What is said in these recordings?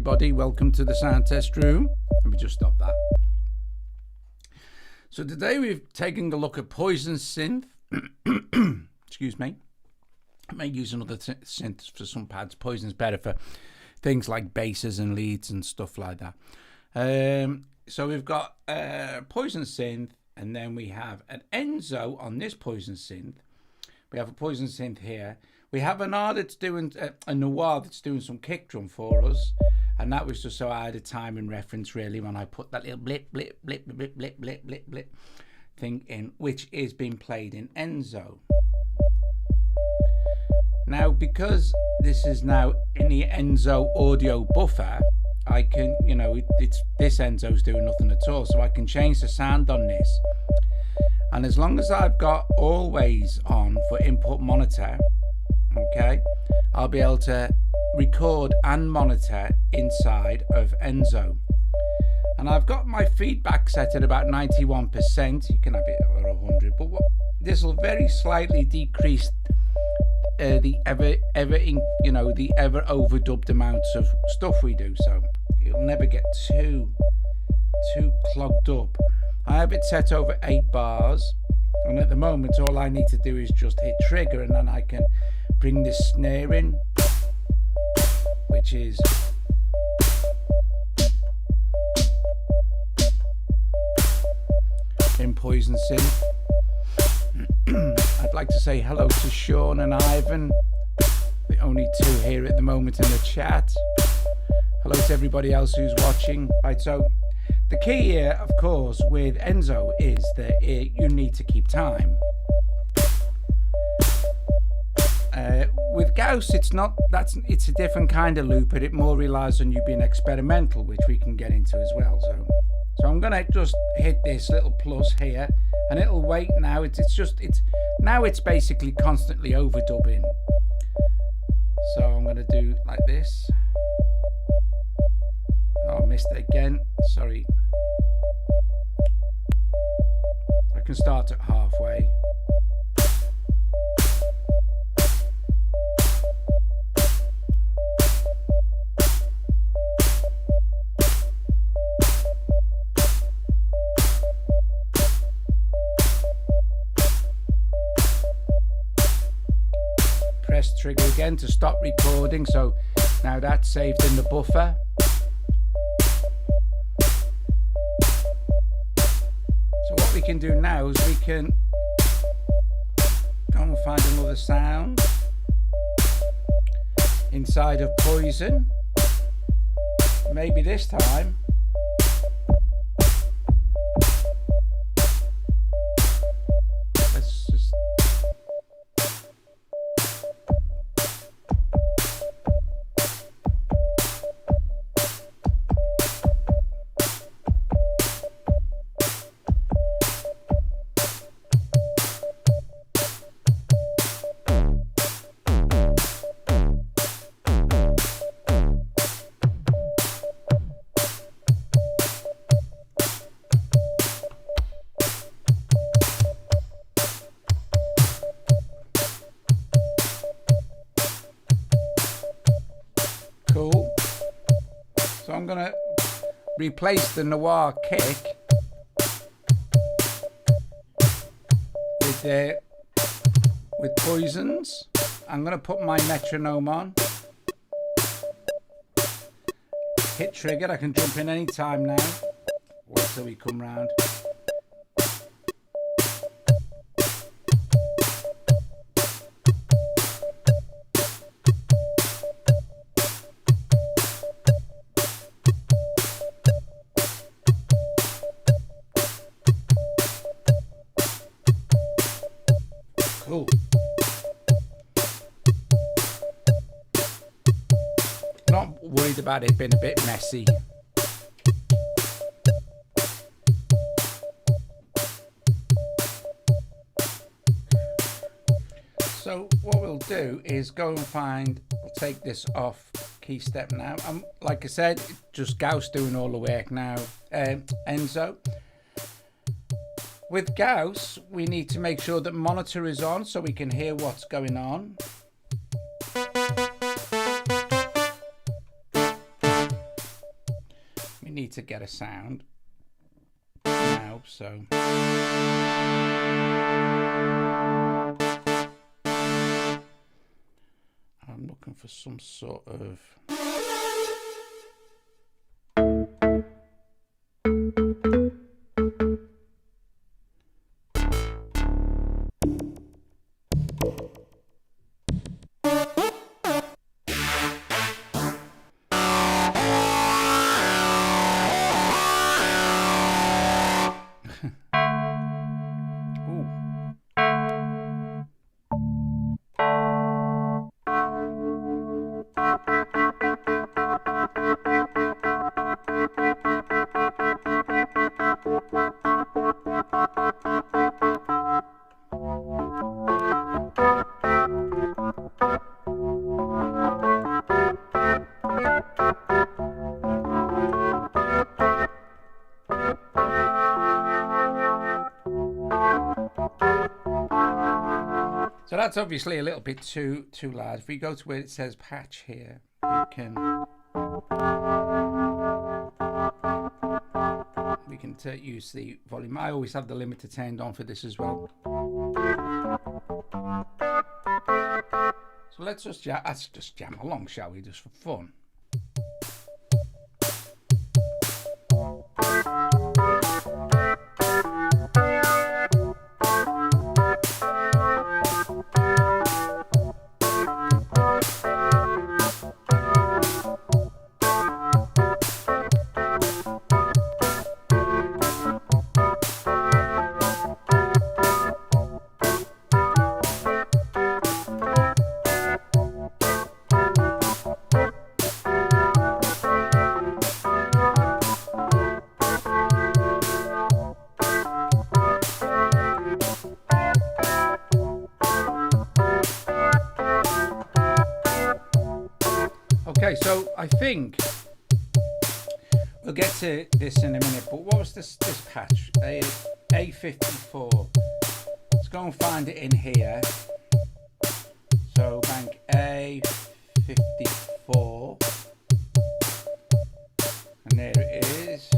everybody. Welcome to the sound test room. Let me just stop that. So today we've taken a look at Poison Synth. Excuse me. I may use another synth for some pads. Poison's better for things like basses and leads and stuff like that. So we've got Poison Synth, and then we have an Enso on this Poison Synth. We have a Poison Synth here. We have an R that's doing a Noir that's doing some kick drum for us, and that was just so I had a timing reference really when I put that little blip blip blip blip blip blip blip blip thing in, which is being played in Enso. Now, because this is now in the Enso audio buffer, I can, you know, it's this Enso's doing nothing at all, so I can change the sound on this. And as long as I've got always on for input monitor, okay, I'll be able to record and monitor inside of Enso. And I've got my feedback set at about 91%. You can have it at 100, but this will very slightly decrease the ever overdubbed amounts of stuff we do, so it'll never get too clogged up. I have it set over 8 bars, and at the moment all I need to do is just hit trigger, and then I can bring this snare in, which is in Poison Synth. I'd like to say hello to Sean and Ivan, the only two here at the moment in the chat. Hello to everybody else who's watching. Right, so the key here, of course, with Enso is that you need to keep time. With Gauss, it's a different kind of loop, but it more relies on you being experimental, which we can get into as well. So I'm gonna just hit this little plus here, and it'll wait now. It's basically constantly overdubbing. So I'm gonna do like this. Oh, I missed it again. Sorry. I can start at halfway. Press trigger again to stop recording, so now that's saved in the buffer. So what we can do now is we can go and find another sound inside of Poison. Maybe this time let's just I'm gonna replace the Noir kick with Poisons. I'm gonna put my metronome on. Hit trigger. I can jump in any time now. Wait till we come round. Cool. Not worried about it being a bit messy. So what we'll do is go and we'll take this off key step now. Like I said, just Gauss doing all the work now. Enso. With Gauss, we need to make sure that monitor is on so we can hear what's going on. need to get a sound now, so I'm looking for some sort of so that's obviously a little bit too loud. If we go to where it says patch here, we can use the volume. I always have the limiter turned on for this as well. So let's just jam along, shall we, just for fun. Okay, so I think we'll get to this in a minute, but what was this patch? A54. Let's go and find it in here. So bank A54. And there it is.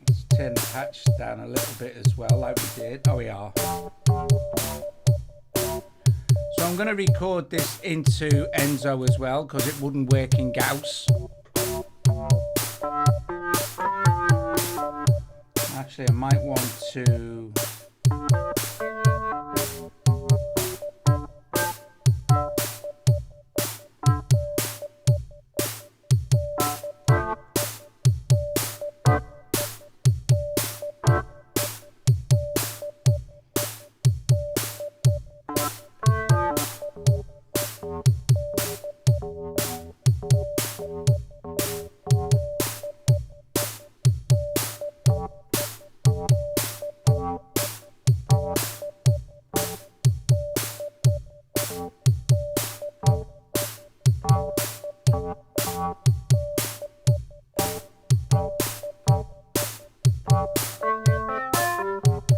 Let's turn the patch down a little bit as well, like we did. Oh, we are. So I'm going to record this into Enso as well, because it wouldn't work in Gauss. Actually, I might want to...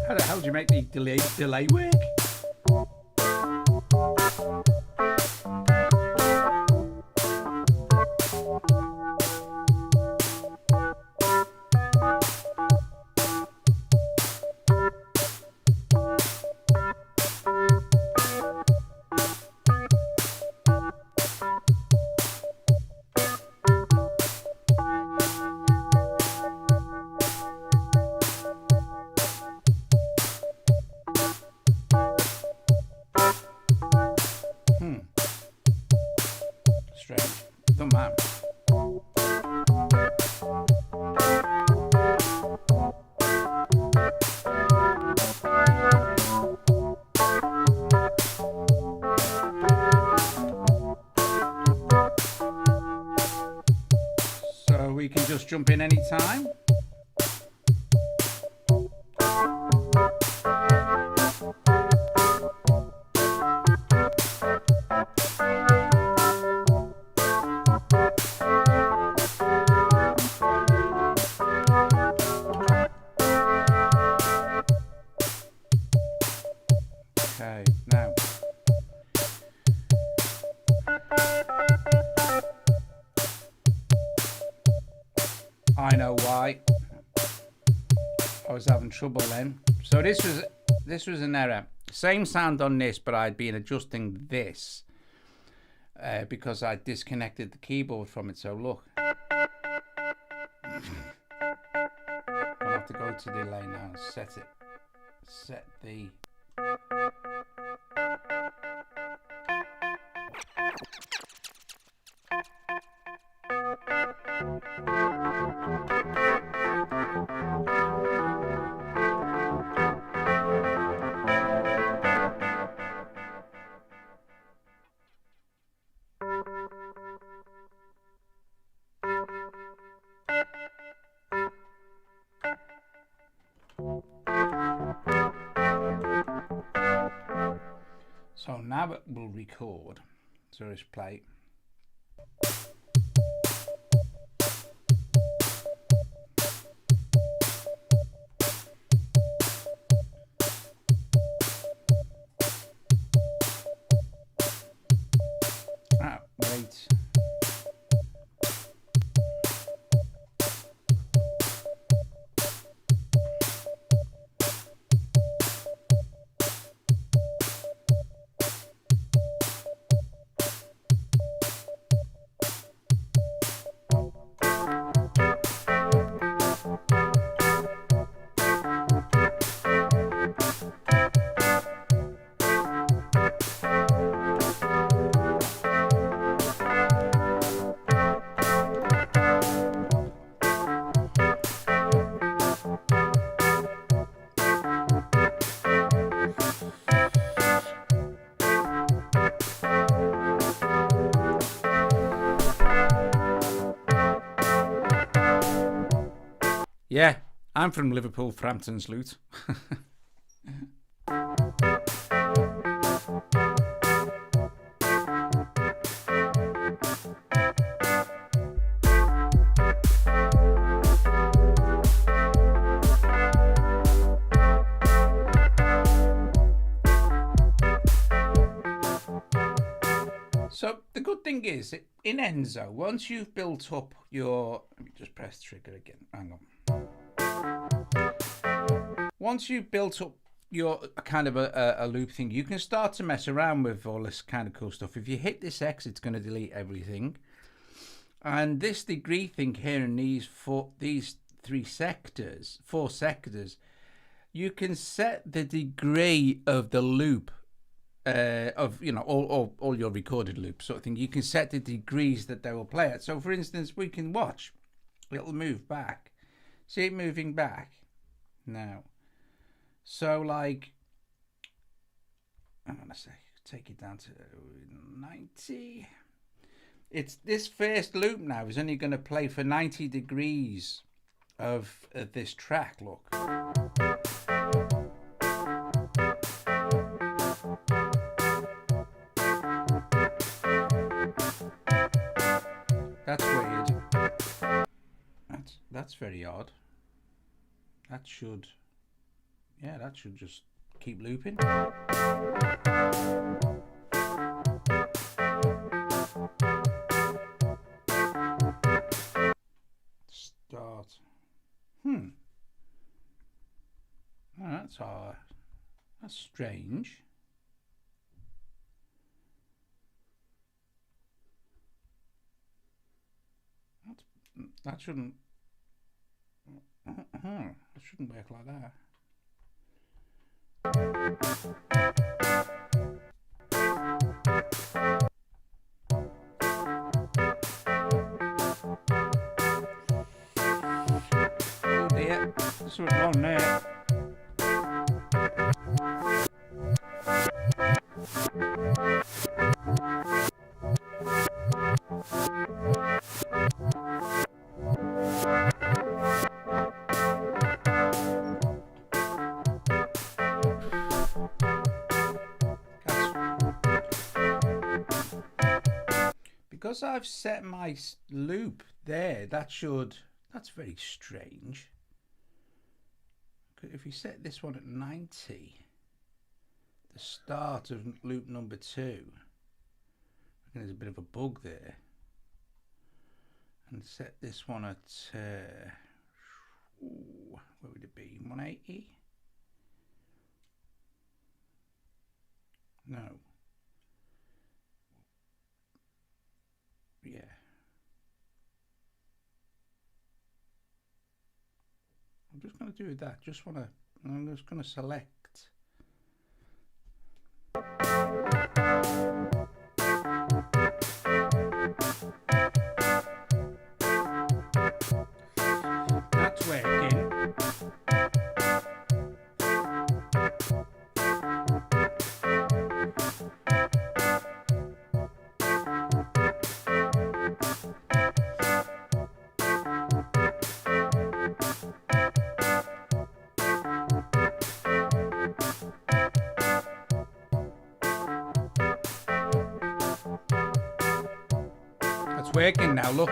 How the hell do you make the delay work? Man. So we can just jump in anytime. Okay, now I know why. I was having trouble then. So this was an error. Same sound on this, but I'd been adjusting this because I disconnected the keyboard from it. So look, I'll have to go to delay now and set the. So now it will record. So let's play. Wait. Yeah, I'm from Liverpool, Frampton's Loot. So the good thing is, in Enso, once you've built up your... Let me just press trigger again. Hang on. Once you've built up your kind of a loop thing, you can start to mess around with all this kind of cool stuff. If you hit this X, it's going to delete everything. And this degree thing here in these four sectors, you can set the degree of the loop of, you know, all your recorded loops sort of thing. You can set the degrees that they will play at. So for instance, we can watch, it'll move back. See it moving back now. So like, I'm gonna say, take it down to 90. It's this first loop now is only going to play for 90 degrees of this track. Look. That's weird. That's very odd. That should, yeah, that should just keep looping. Start. Oh, that's odd. That's strange. That shouldn't. It shouldn't work like that. Oh dear, that's what's wrong there. Because I've set my loop there, that's very strange. If we set this one at 90, the start of loop number 2, I think there's a bit of a bug there. and set this one at, where would it be, 180? No. Yeah. I'm just going to do that. I'm just going to select. That's working. It's working now, look.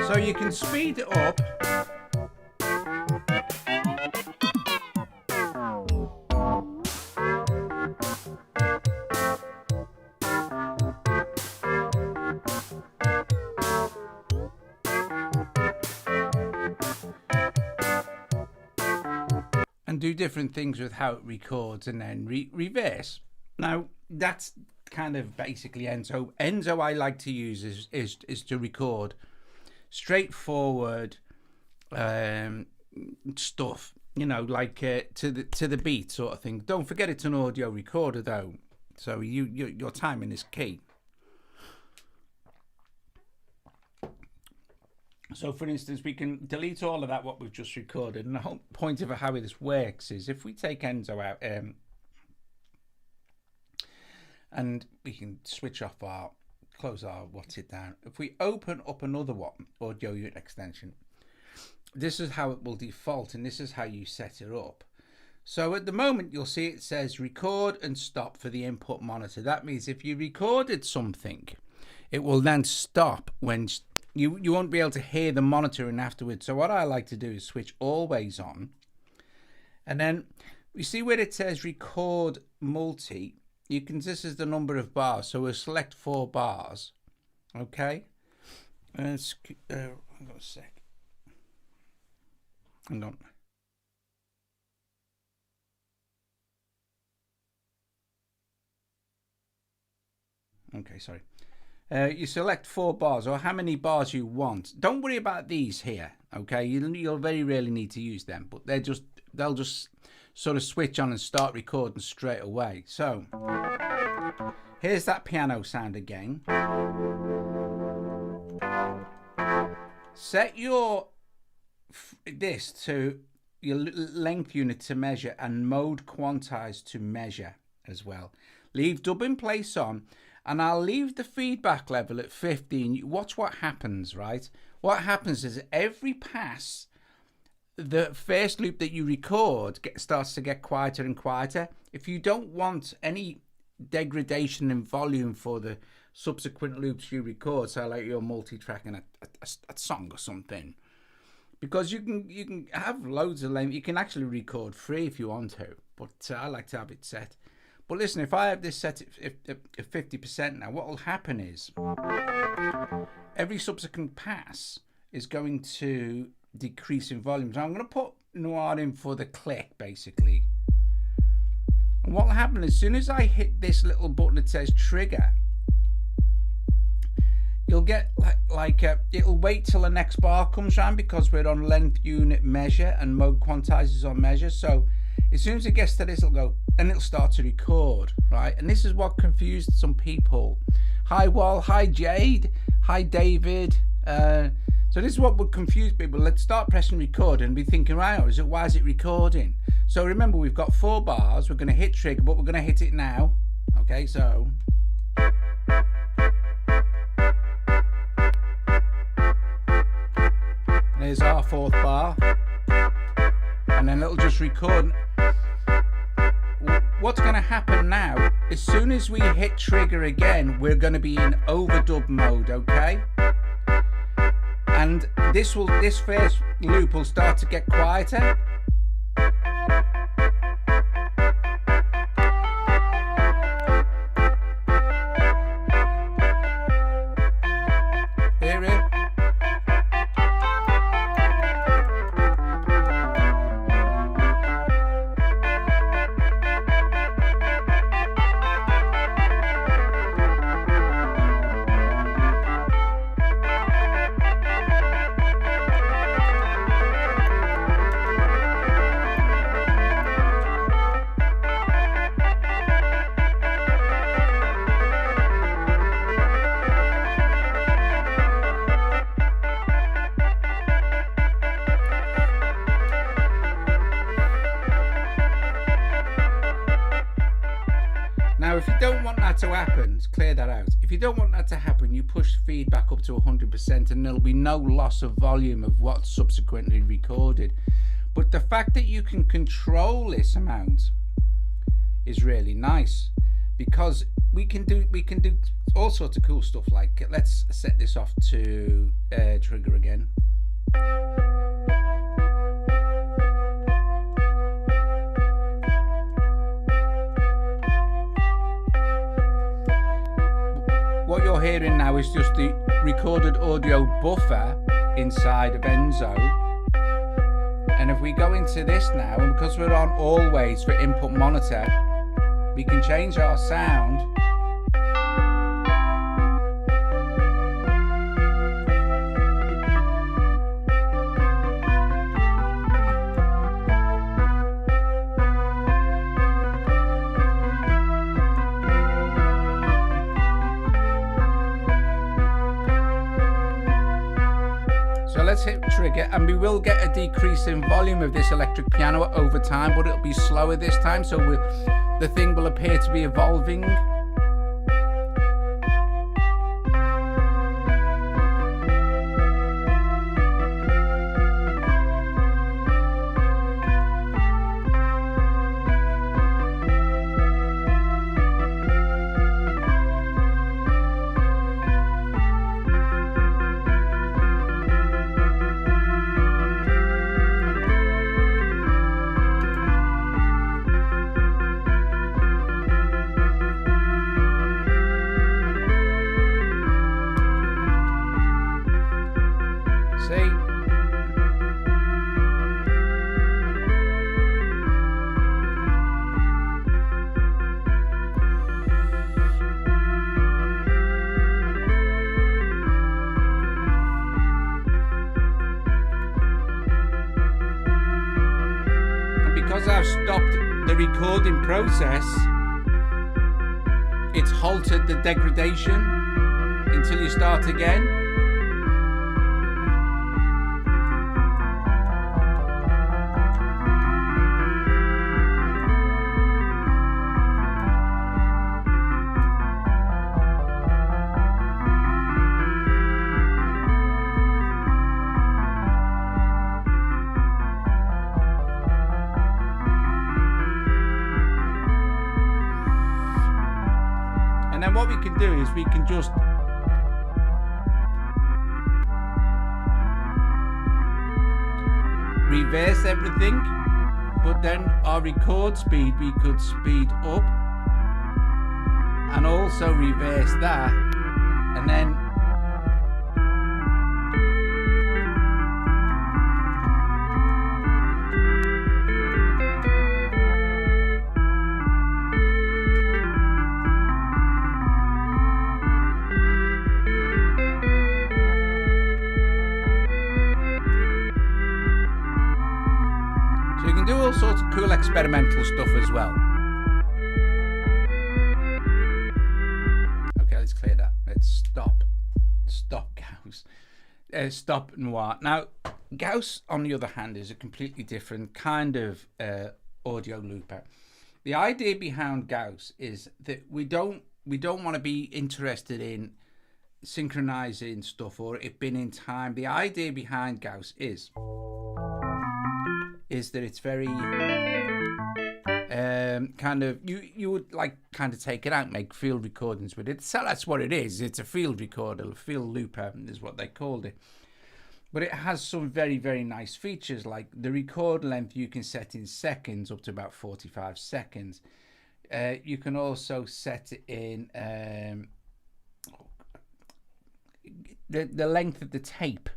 So you can speed it up. And do different things with how it records, and then reverse. Now that's kind of basically Enso. Enso I like to use is to record straightforward stuff, you know, like to the beat sort of thing. Don't forget it's an audio recorder though, so your timing is key. So for instance, we can delete all of that what we've just recorded, and the whole point of how this works is if we take Enso out and we can switch off close our what's it down. If we open up another one, audio unit extension, this is how it will default, and this is how you set it up. So at the moment you'll see it says record and stop for the input monitor. That means if you recorded something, it will then stop when you won't be able to hear the monitoring afterwards. So what I like to do is switch always on, and then you see where it says record multi, this is the number of bars, so we'll select 4 bars. Okay, hang on a sec, hang on. Okay, sorry. You select 4 bars, or how many bars you want. Don't worry about these here, okay? You'll very rarely need to use them, but they'll just sort of switch on and start recording straight away. So here's that piano sound again. Set this to your length unit to measure, and mode quantize to measure as well. Leave dub in place on, and I'll leave the feedback level at 15. Watch what happens, right? What happens is every pass, the first loop that you record starts to get quieter and quieter. If you don't want any degradation in volume for the subsequent loops you record, so like you're multi-tracking a song or something, because you can have loads of length. You can actually record free if you want to, but I like to have it set. But listen, if I have this set at 50% now, what will happen is every subsequent pass is going to decrease in volume. So I'm going to put noir in for the click, basically. And what will happen as soon as I hit this little button that says trigger, you'll get it'll wait till the next bar comes around, because we're on length unit measure and mode quantizes on measure. So as soon as it gets to this, it'll go, and it'll start to record, right? And this is what confused some people. Hi Wall, hi Jade, hi David. So this is what would confuse people. Let's start pressing record and be thinking, right, why is it recording? So remember, we've got 4 bars. We're going to hit trigger, but we're going to hit it now. Okay, so there's our 4th bar, and then it'll just record. What's going to happen now, as soon as we hit trigger again, we're going to be in overdub mode, okay? and this first loop will start to get quieter. Hear it? Now, if you don't want that to happen, let's clear that out. If you don't want that to happen, you push feedback up to 100% and there'll be no loss of volume of what's subsequently recorded. But the fact that you can control this amount is really nice, because we can do all sorts of cool stuff. Like, let's set this off to trigger again. What you're hearing now is just the recorded audio buffer inside of Enso. And if we go into this now, and because we're on always for input monitor, we can change our sound. So let's hit trigger, and we will get a decrease in volume of this electric piano over time, but it'll be slower this time, so the thing will appear to be evolving. Because I've stopped the recording process, it's halted the degradation until you start again. And then what we can do is we can just reverse everything, but then our record speed we could speed up and also reverse that, and then so you can do all sorts of cool experimental stuff as well. Okay, let's clear that. Let's stop Gauss. Stop Noir. Now, Gauss, on the other hand, is a completely different kind of audio looper. The idea behind Gauss is that we don't want to be interested in synchronizing stuff or it being in time. The idea behind Gauss is that it's very kind of you would like kind of take it out, make field recordings with it. So that's what it is. It's a field recorder, a field looper is what they called it. But it has some very, very nice features, like the record length you can set in seconds up to about 45 seconds. You can also set it in the length of the tape,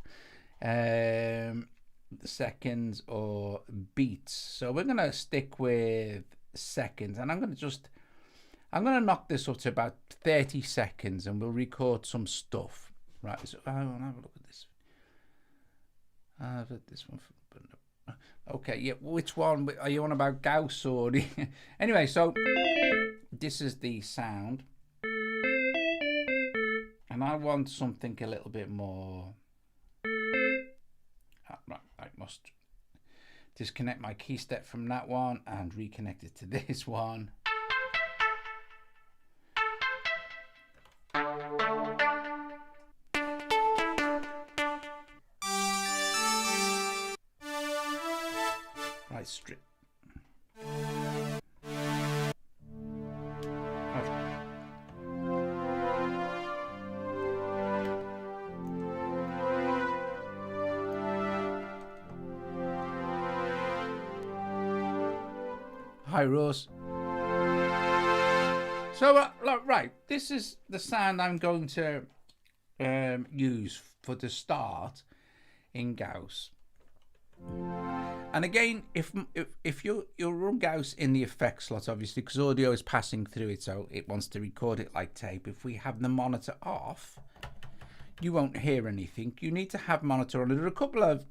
seconds or beats. So we're going to stick with seconds, and I'm going to knock this up to about 30 seconds, and we'll record some stuff. Right, so I'll have a look at this. I've had this one. Okay, yeah, which one? Are you on about Gauss or... Anyway, so this is the sound. And I want something a little bit more... Right, I must disconnect my key step from that one and reconnect it to this one. Right, strip. Hi, Rose. So, right, this is the sound I'm going to use for the start in Gauss. And again, if you run Gauss in the effects slot, obviously, because audio is passing through it, so it wants to record it like tape. If we have the monitor off, you won't hear anything. You need to have monitor on. There are a couple of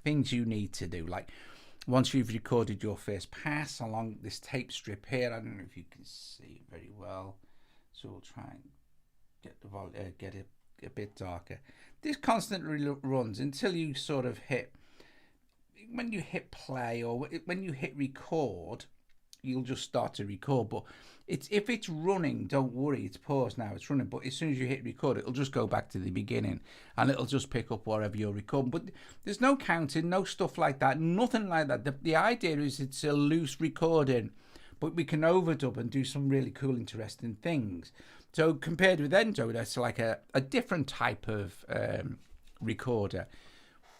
things you need to do, like once you've recorded your first pass along this tape strip here. I don't know if you can see it very well, so we'll try and get the get it a bit darker. This constantly runs until you sort of hit. When you hit play or when you hit record, you'll just start to record. But if it's running, don't worry, it's paused now, it's running. But as soon as you hit record, it'll just go back to the beginning and it'll just pick up wherever you're recording. But there's no counting, no stuff like that, nothing like that. The idea is it's a loose recording, but we can overdub and do some really cool, interesting things. So compared with Enso, that's like a different type of recorder,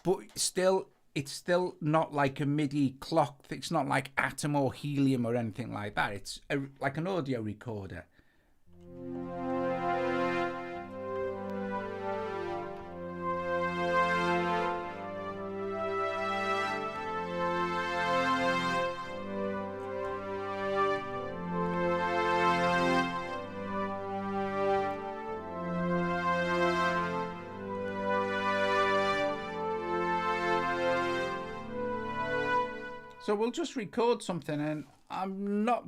but still. It's still not like a MIDI clock. It's not like Atom or Helium or anything like that. It's like an audio recorder. So we'll just record something, and I'm not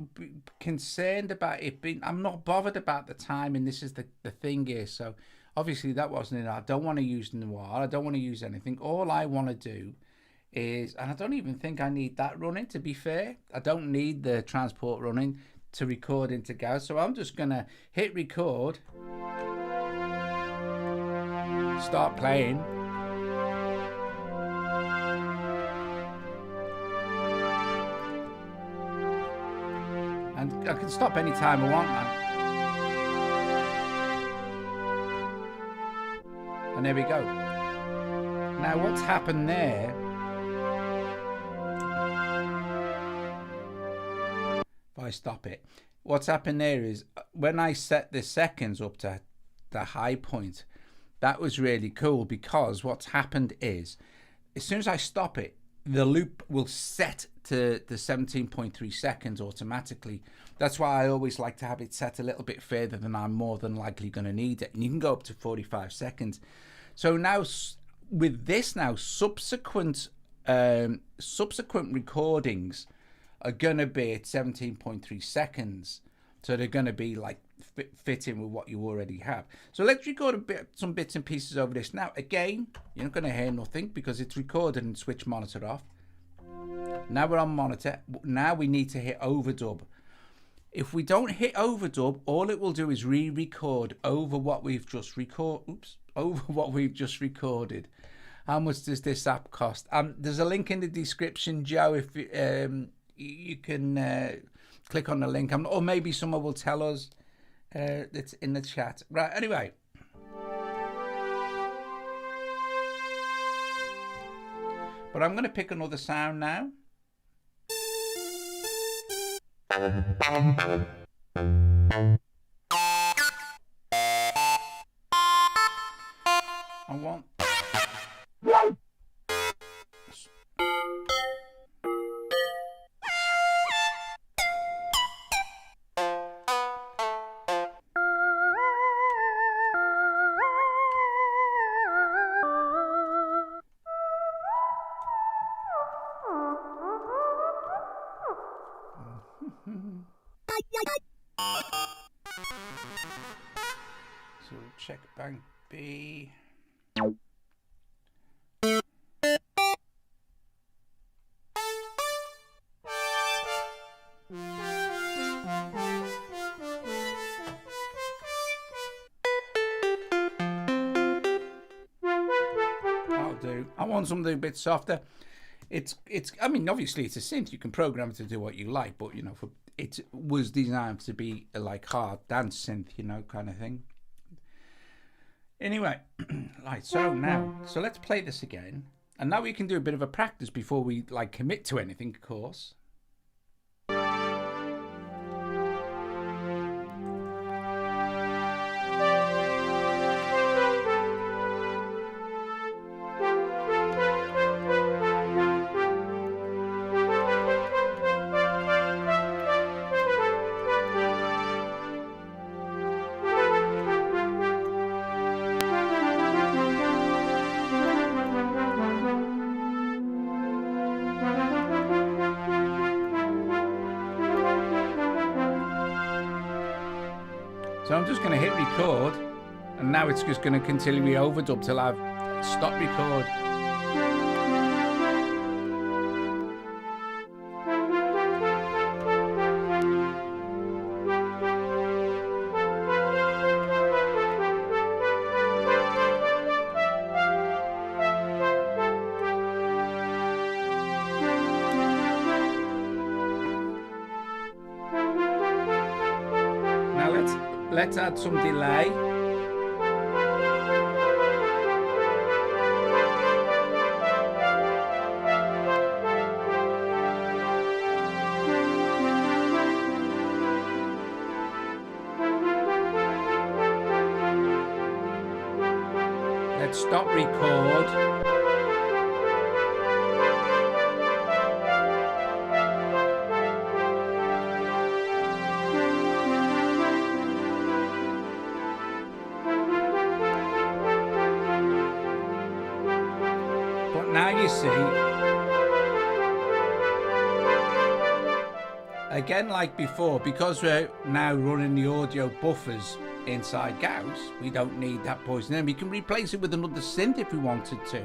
concerned about it being, I'm not bothered about the time, and this is the thing here. So obviously that wasn't it. I don't want to use noir. I don't want to use anything. All I want to do is, and I don't even think I need that running, to be fair. I don't need the transport running to record into Gauss. So I'm just going to hit record, start playing. And I can stop any time I want now. And there we go. Now what's happened there, if I stop it, what's happened there is when I set the seconds up to the high point, that was really cool, because what's happened is as soon as I stop it, the loop will set to the 17.3 seconds automatically. That's why I always like to have it set a little bit further than I'm more than likely going to need it. And you can go up to 45 seconds. So now with this now, subsequent recordings are going to be at 17.3 seconds. So they're going to be like fit in with what you already have. So let's record some bits and pieces over this. Now, again, you're not going to hear nothing because it's recorded and switch monitor off. Now we're on monitor. Now we need to hit overdub. If we don't hit overdub, all it will do is re-record over what we've just recorded. How much does this app cost? There's a link in the description, Joe, if you can click on the link, or maybe someone will tell us it's in the chat. Right, anyway. But I'm going to pick another sound now. I want... So check bank B. That'll do. I want something a bit softer. It's. I mean, obviously, it's a synth. You can program it to do what you like, but you know, it was designed to be a like hard dance synth, you know, kind of thing. Anyway, right. So let's play this again, and now we can do a bit of a practice before we like commit to anything, of course. So I'm just going to hit record, and now it's just going to continually overdub till I've stopped record. Let's add some delay. Let's stop record. Now you see, again like before, because we're now running the audio buffers inside Gauss, we don't need that poison in. We can replace it with another synth if we wanted to,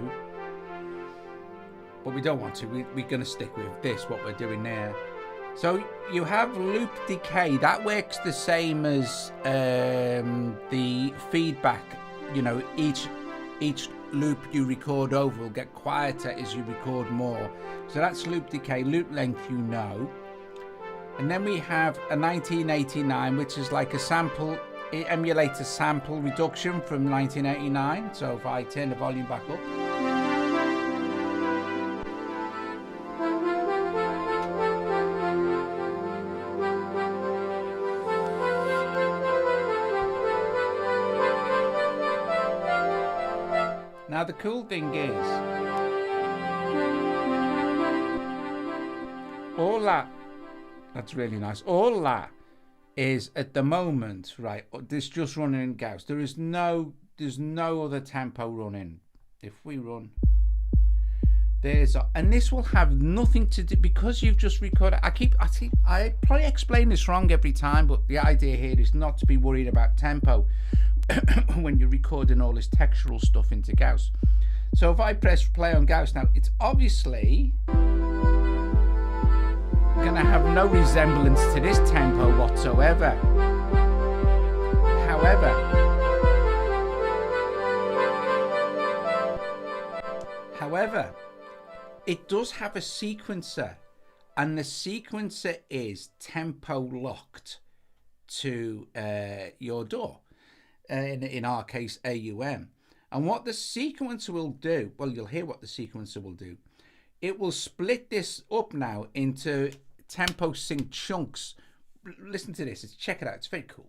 but we don't want to. We're going to stick with this, what we're doing there. So you have loop decay. That works the same as the feedback. You know, each loop you record over will get quieter as you record more. So that's loop decay. Loop length, you know. And then we have a 1989, which is like a sample. It emulates a sample reduction from 1989. So if I turn the volume back up. Now the cool thing is, all that's really nice. All that is at the moment, right? This just running in Gauss. There's no other tempo running. If we run, and this will have nothing to do because you've just recorded. I probably explain this wrong every time, but the idea here is not to be worried about tempo when you're recording all this textural stuff into Gauss. So if I press play on Gauss now, it's obviously going to have no resemblance to this tempo whatsoever. However, it does have a sequencer, and the sequencer is tempo locked to your DAW. In our case, AUM. And what the sequencer will do, well, you'll hear what the sequencer will do. it will split this up now into tempo sync chunks. Listen to this. Check it out. It's very cool.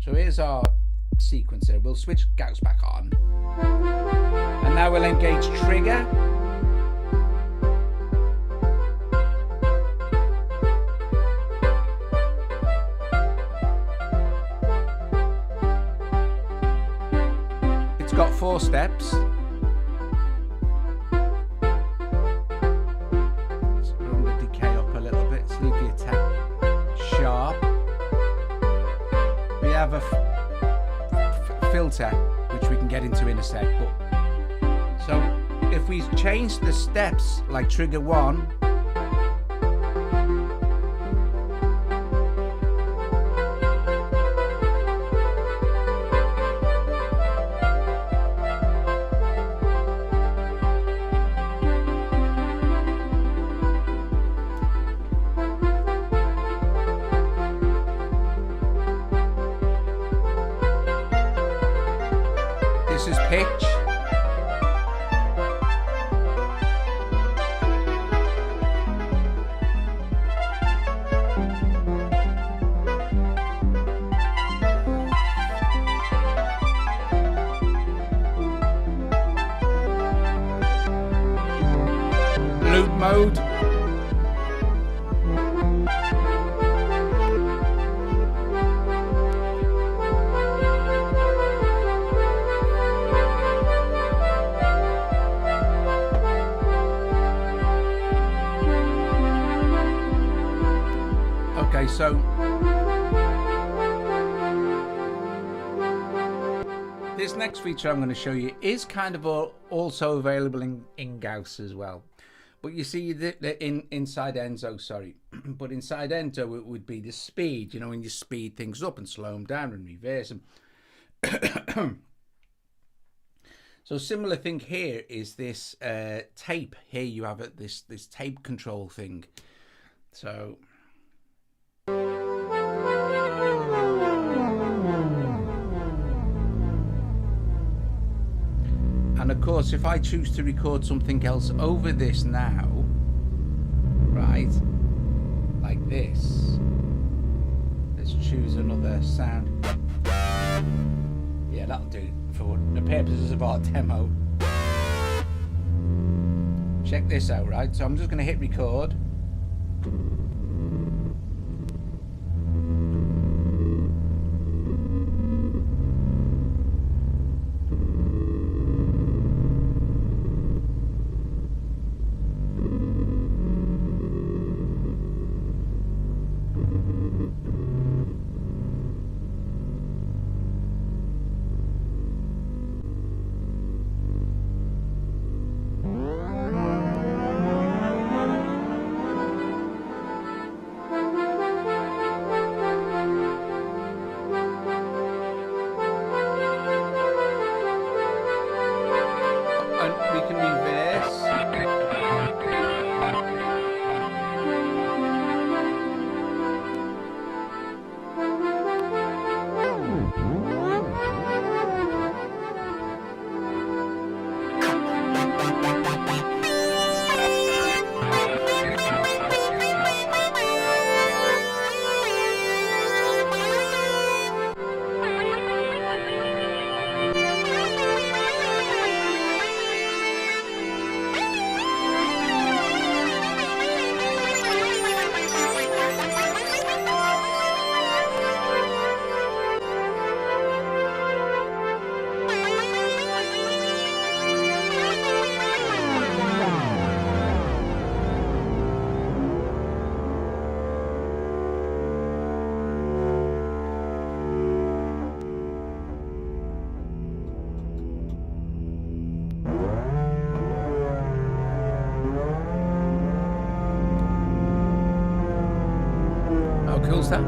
So here's our sequencer. We'll switch Gauss back on. And now we'll engage trigger. It's got 4 steps. Have a filter which we can get into in a sec, but so if we change the steps like trigger 1, this is pitch. Loop mode. Okay, so this next feature I'm going to show you is kind of also available in Gauss as well. But you see inside Enso, sorry, but inside Enso it would be the speed, you know, when you speed things up and slow them down and reverse them. So similar thing here is this tape. Here you have this tape control thing. So and of course, if I choose to record something else over this now, right, like this, let's choose another sound. Yeah, that'll do for the purposes of our demo. Check this out, right? So I'm just going to hit record. Cool's that?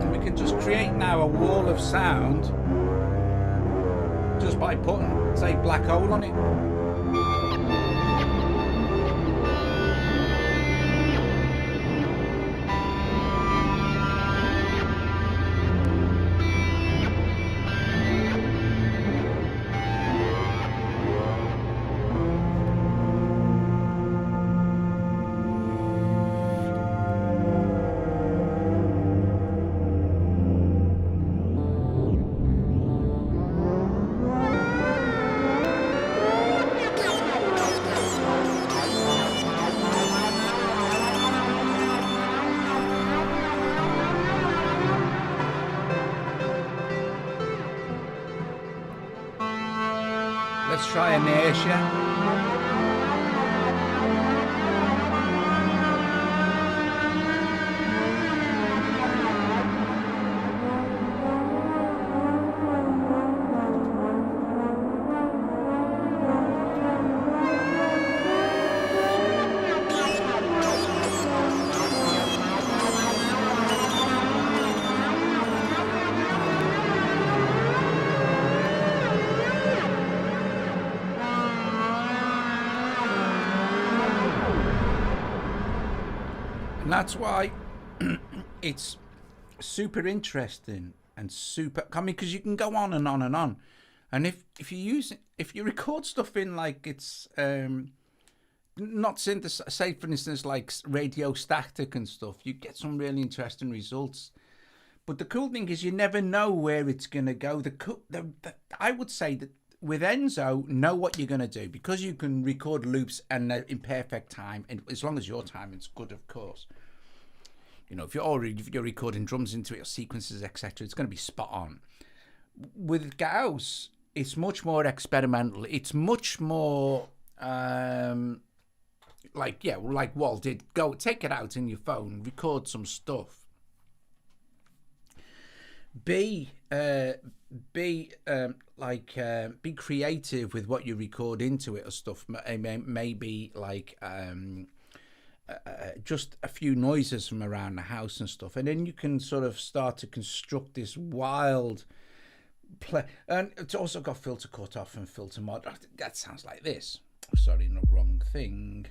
And we can just create now a wall of sound just by putting, say, black hole on it. try inertia. And that's why it's super interesting and super. I mean, because you can go on and on and on, and if you record stuff in like it's not synthesize, say for instance like radio static and stuff, you get some really interesting results. But the cool thing is you never know where it's gonna go. I would say that with Enso, know what you're gonna do, because you can record loops and in perfect time, and as long as your timing's good, of course. You know, if you're recording drums into it or sequences, etc., it's going to be spot on. With Gauss, it's much more experimental. It's much more like Walt did. Go take it out in your phone, record some stuff. Be creative with what you record into it or stuff. Maybe like just a few noises from around the house and stuff, and then you can sort of start to construct this wild play. And it's also got filter cut off and filter mod. That sounds like this. Sorry, not wrong thing.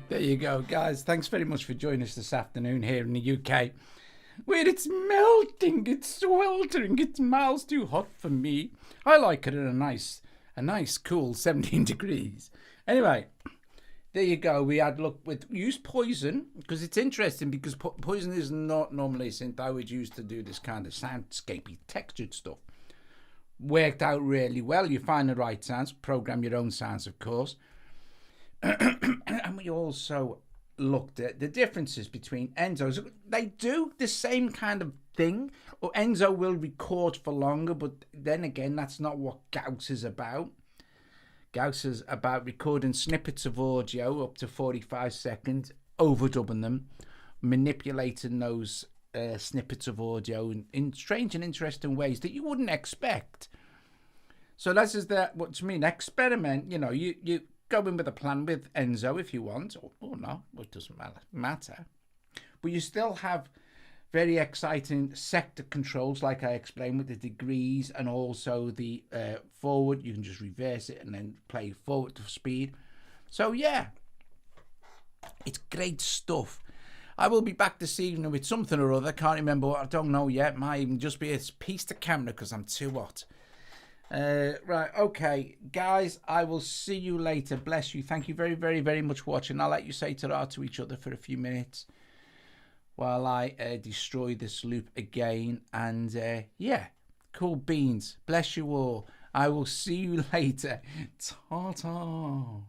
There you go, guys. Thanks very much for joining us this afternoon here in the UK, where it's melting, it's sweltering, it's miles too hot for me. I like it at a nice cool 17 degrees. Anyway, there you go. We had use Poison, because it's interesting, because Poison is not normally a synth I would use to do this kind of soundscapey textured stuff. Worked out really well. You find the right sounds, program your own sounds, of course. And we also looked at the differences between Ensos. They do the same kind of thing, or Enso will record for longer, but then again, that's not what Gauss is about. Gauss is about recording snippets of audio up to 45 seconds, overdubbing them, manipulating those snippets of audio in strange and interesting ways that you wouldn't expect. So that's just what you mean, experiment. You know, you go in with a plan with Enso if you want, or not, it doesn't matter. But you still have very exciting sector controls, like I explained, with the degrees, and also the forward. You can just reverse it and then play forward to speed. So yeah, it's great stuff. I will be back this evening with something or other. Can't remember what. I don't know yet. Might even just be a piece to camera because I'm too hot. Right, okay, guys, I will see you later. Bless you. Thank you very, very, very much for watching. I'll let you say ta-ra to each other for a few minutes while I destroy this loop again. And yeah, cool beans. Bless you all. I will see you later. Ta-ta.